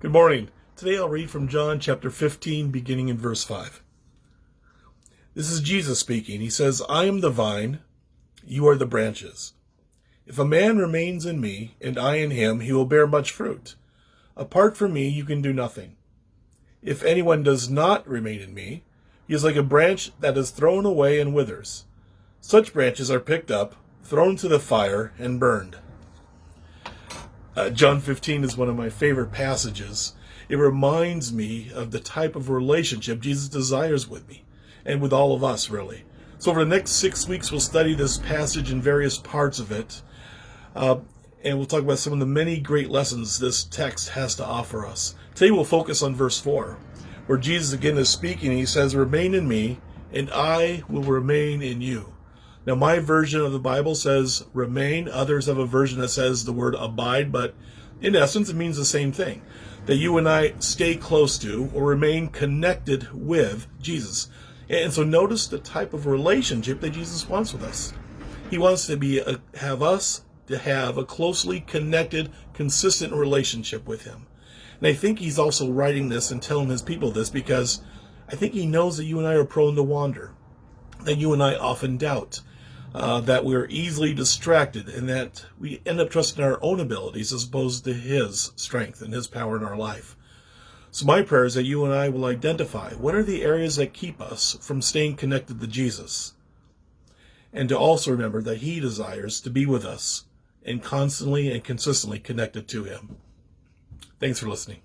Good morning. Today I'll read from John chapter 15, beginning in verse 5. This is Jesus speaking. He says, I am the vine, you are the branches. If a man remains in me, and I in him, he will bear much fruit. Apart from me, you can do nothing. If anyone does not remain in me, he is like a branch that is thrown away and withers. Such branches are picked up, thrown to the fire, and burned. John 15 is one of my favorite passages. It reminds me of the type of relationship Jesus desires with me and with all of us, really. So over the next 6 weeks, we'll study this passage in various parts of it. And we'll talk about some of the many great lessons this text has to offer us. Today we'll focus on verse 4, where Jesus again is speaking. He says, remain in me, and I will remain in you. Now, my version of the Bible says remain. Others have a version that says the word abide, but in essence, it means the same thing. That you and I stay close to or remain connected with Jesus. And so notice the type of relationship that Jesus wants with us. He wants to have us to have a closely connected, consistent relationship with him. And I think he's also writing this and telling his people this because I think he knows that you and I are prone to wander, that you and I often doubt, that we're easily distracted, and that we end up trusting our own abilities as opposed to his strength and his power in our life. So my prayer is that you and I will identify what are the areas that keep us from staying connected to Jesus, and to also remember that he desires to be with us and constantly and consistently connected to him. Thanks for listening.